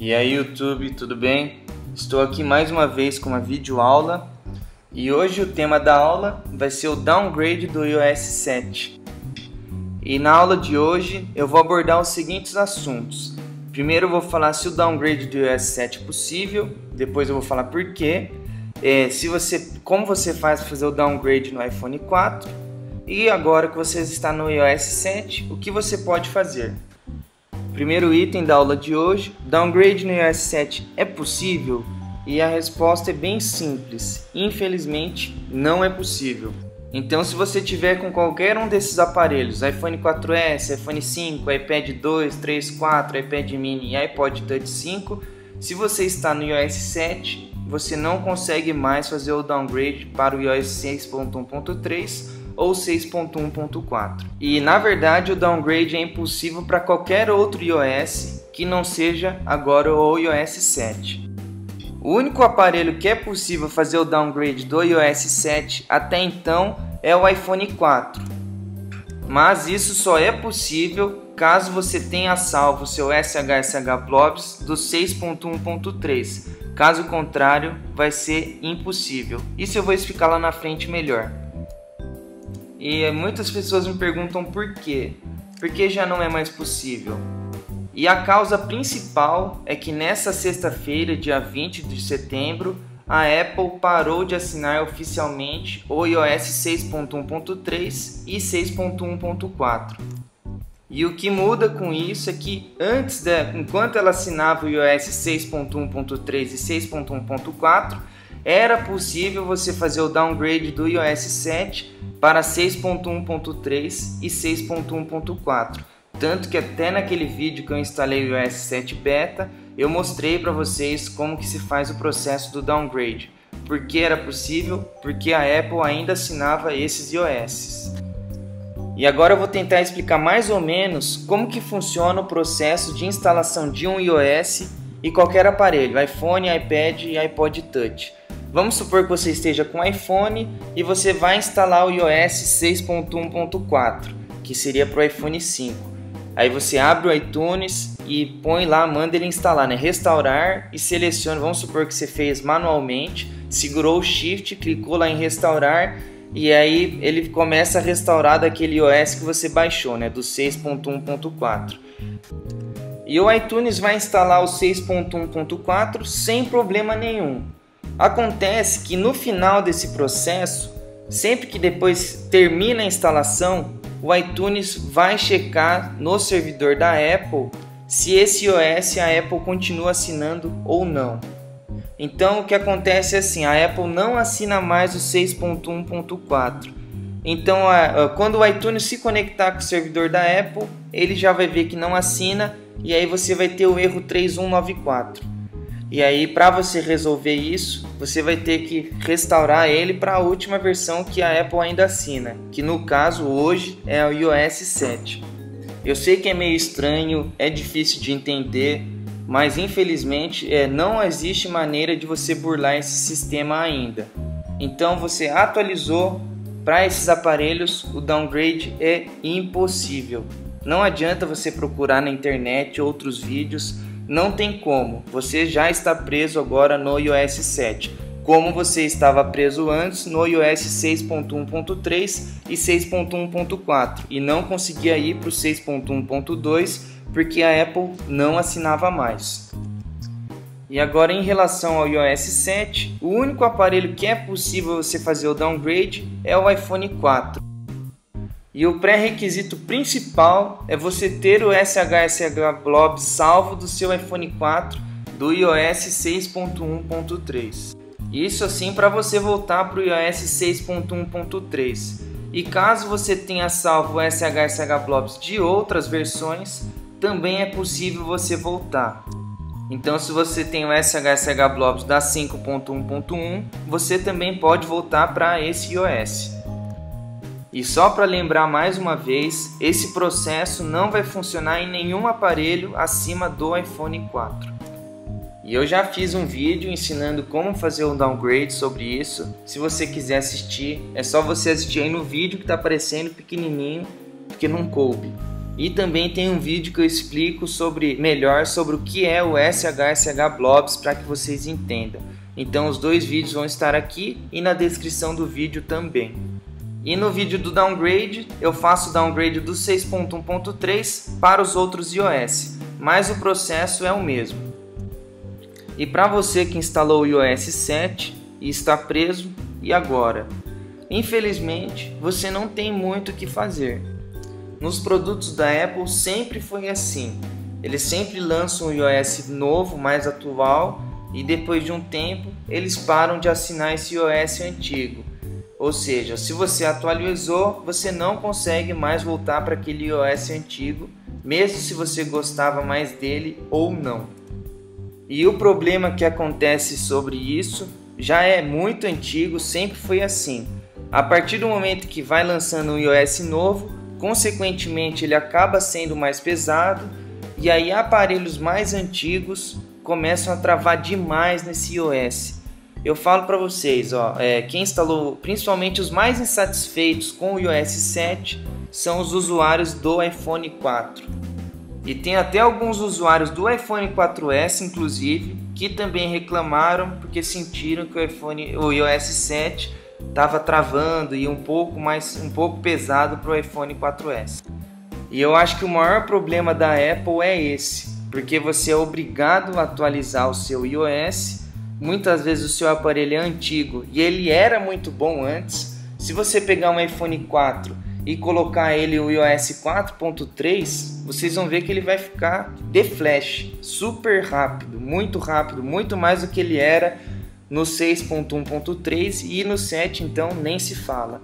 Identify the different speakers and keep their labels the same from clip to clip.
Speaker 1: E aí YouTube, tudo bem? Estou aqui mais uma vez com uma videoaula e hoje o tema da aula vai ser o downgrade do iOS 7. E na aula de hoje eu vou abordar os seguintes assuntos. Primeiro eu vou falar se o downgrade do iOS 7 é possível, depois eu vou falar por quê, como você faz para fazer o downgrade no iPhone 4 e agora que você está no iOS 7, o que você pode fazer. Primeiro item da aula de hoje, downgrade no iOS 7 é possível? E a resposta é bem simples, infelizmente não é possível. Então se você tiver com qualquer um desses aparelhos, iPhone 4S, iPhone 5, iPad 2, 3, 4, iPad mini e iPod Touch 5, se você está no iOS 7, você não consegue mais fazer o downgrade para o iOS 6.1.3 ou 6.1.4. E na verdade o downgrade é impossível para qualquer outro iOS que não seja agora o iOS 7. O único aparelho que é possível fazer o downgrade do iOS 7 até então é o iPhone 4. Mas isso só é possível caso você tenha salvo seu SHSH Blobs do 6.1.3. Caso contrário, vai ser impossível. Isso eu vou explicar lá na frente melhor. E muitas pessoas me perguntam por quê? Por que já não é mais possível? E a causa principal é que nessa sexta-feira, dia 20 de setembro, a Apple parou de assinar oficialmente o iOS 6.1.3 e 6.1.4. E o que muda com isso é que enquanto ela assinava o iOS 6.1.3 e 6.1.4, era possível você fazer o downgrade do iOS 7 para 6.1.3 e 6.1.4. Tanto que até naquele vídeo que eu instalei o iOS 7 Beta, eu mostrei para vocês como que se faz o processo do downgrade. Por que era possível? Porque a Apple ainda assinava esses iOS. E agora eu vou tentar explicar mais ou menos como que funciona o processo de instalação de um iOS e qualquer aparelho, iPhone, iPad e iPod Touch. Vamos supor que você esteja com iPhone e você vai instalar o iOS 6.1.4, que seria para o iPhone 5. Aí você abre o iTunes e põe lá, manda ele instalar, restaurar e seleciona, vamos supor que você fez manualmente, segurou o Shift, clicou lá em restaurar e aí ele começa a restaurar daquele iOS que você baixou, do 6.1.4. E o iTunes vai instalar o 6.1.4 sem problema nenhum. Acontece que no final desse processo, sempre que depois termina a instalação, o iTunes vai checar no servidor da Apple se esse iOS a Apple continua assinando ou não. Então o que acontece é assim, a Apple não assina mais o 6.1.4. Então quando o iTunes se conectar com o servidor da Apple, ele já vai ver que não assina e aí você vai ter o erro 3194. E aí para você resolver isso, você vai ter que restaurar ele para a última versão que a Apple ainda assina, que no caso hoje é o iOS 7. Eu sei que é meio estranho, é difícil de entender, mas infelizmente não existe maneira de você burlar esse sistema ainda. Então você atualizou para esses aparelhos, o downgrade é impossível. Não adianta você procurar na internet outros vídeos, não tem como, você já está preso agora no iOS 7, como você estava preso antes no iOS 6.1.3 e 6.1.4 e não conseguia ir para o 6.1.2 porque a Apple não assinava mais. E agora em relação ao iOS 7, o único aparelho que é possível você fazer o downgrade é o iPhone 4. E o pré-requisito principal é você ter o SHSH Blob salvo do seu iPhone 4 do iOS 6.1.3. Isso assim para você voltar para o iOS 6.1.3. E caso você tenha salvo o SHSH Blobs de outras versões, também é possível você voltar. Então se você tem o SHSH Blobs da 5.1.1, você também pode voltar para esse iOS. E só para lembrar mais uma vez, esse processo não vai funcionar em nenhum aparelho acima do iPhone 4. E eu já fiz um vídeo ensinando como fazer um downgrade sobre isso. Se você quiser assistir, é só você assistir aí no vídeo que está aparecendo pequenininho, porque não coube. E também tem um vídeo que eu explico melhor sobre o que é o SHSH Blobs para que vocês entendam. Então os dois vídeos vão estar aqui e na descrição do vídeo também. E no vídeo do downgrade, eu faço o downgrade do 6.1.3 para os outros iOS, mas o processo é o mesmo. E para você que instalou o iOS 7 e está preso, e agora? Infelizmente, você não tem muito o que fazer. Nos produtos da Apple sempre foi assim. Eles sempre lançam um iOS novo, mais atual, e depois de um tempo eles param de assinar esse iOS antigo. Ou seja, se você atualizou, você não consegue mais voltar para aquele iOS antigo, mesmo se você gostava mais dele ou não. E o problema que acontece sobre isso já é muito antigo, sempre foi assim. A partir do momento que vai lançando um iOS novo, consequentemente ele acaba sendo mais pesado e aí aparelhos mais antigos começam a travar demais nesse iOS. Eu falo para vocês, quem instalou, principalmente os mais insatisfeitos com o iOS 7 são os usuários do iPhone 4. E tem até alguns usuários do iPhone 4S, inclusive, que também reclamaram porque sentiram que o iOS 7 estava travando e um pouco pesado para o iPhone 4S. E eu acho que o maior problema da Apple é esse, porque você é obrigado a atualizar o seu iOS. Muitas vezes o seu aparelho é antigo e ele era muito bom antes. Se você pegar um iPhone 4 e colocar ele o iOS 4.3, vocês vão ver que ele vai ficar de flash, super rápido, muito mais do que ele era no 6.1.3 e no 7 então nem se fala.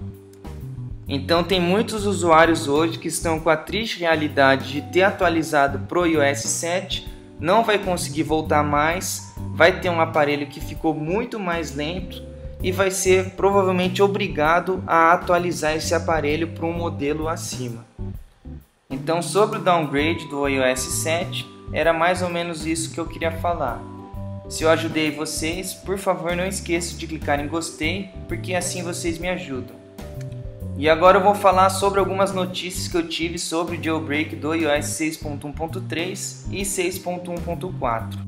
Speaker 1: Então tem muitos usuários hoje que estão com a triste realidade de ter atualizado para o iOS 7, não vai conseguir voltar mais, vai ter um aparelho que ficou muito mais lento e vai ser provavelmente obrigado a atualizar esse aparelho para um modelo acima. Então sobre o downgrade do iOS 7, era mais ou menos isso que eu queria falar. Se eu ajudei vocês, por favor não esqueça de clicar em gostei, porque assim vocês me ajudam. E agora eu vou falar sobre algumas notícias que eu tive sobre o jailbreak do iOS 6.1.3 e 6.1.4.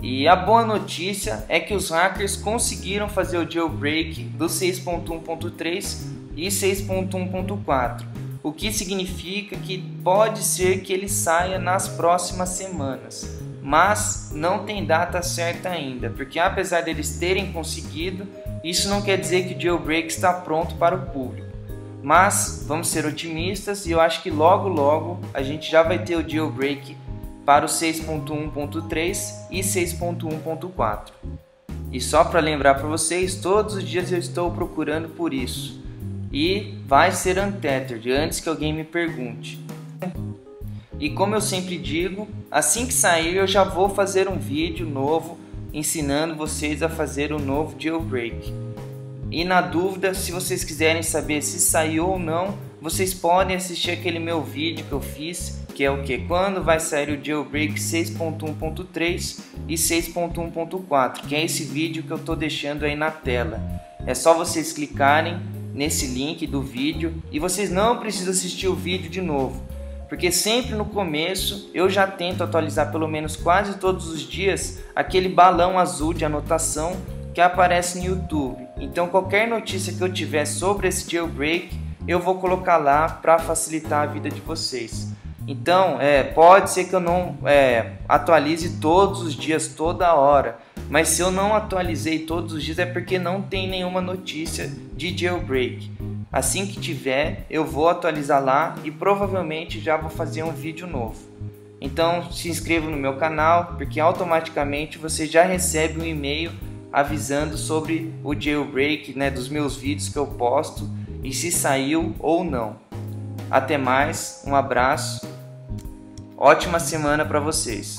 Speaker 1: E a boa notícia é que os hackers conseguiram fazer o jailbreak do 6.1.3 e 6.1.4, o que significa que pode ser que ele saia nas próximas semanas. Mas não tem data certa ainda, porque apesar deles terem conseguido, isso não quer dizer que o jailbreak está pronto para o público. Mas vamos ser otimistas e eu acho que logo a gente já vai ter o jailbreak para o 6.1.3 e 6.1.4. E só para lembrar para vocês, todos os dias eu estou procurando por isso. E vai ser untethered, antes que alguém me pergunte. E como eu sempre digo, assim que sair eu já vou fazer um vídeo novo ensinando vocês a fazer um novo jailbreak. E na dúvida, se vocês quiserem saber se saiu ou não, vocês podem assistir aquele meu vídeo que eu fiz, que é o que? Quando vai sair o jailbreak 6.1.3 e 6.1.4, que é esse vídeo que eu estou deixando aí na tela. É só vocês clicarem nesse link do vídeo e vocês não precisam assistir o vídeo de novo. Porque sempre no começo eu já tento atualizar pelo menos quase todos os dias aquele balão azul de anotação que aparece no YouTube. Então qualquer notícia que eu tiver sobre esse jailbreak eu vou colocar lá para facilitar a vida de vocês. Então pode ser que eu não atualize todos os dias, toda hora. Mas se eu não atualizei todos os dias é porque não tem nenhuma notícia de jailbreak. Assim que tiver, eu vou atualizar lá e provavelmente já vou fazer um vídeo novo. Então se inscreva no meu canal, porque automaticamente você já recebe um e-mail avisando sobre o jailbreak, dos meus vídeos que eu posto e se saiu ou não. Até mais, um abraço, ótima semana para vocês.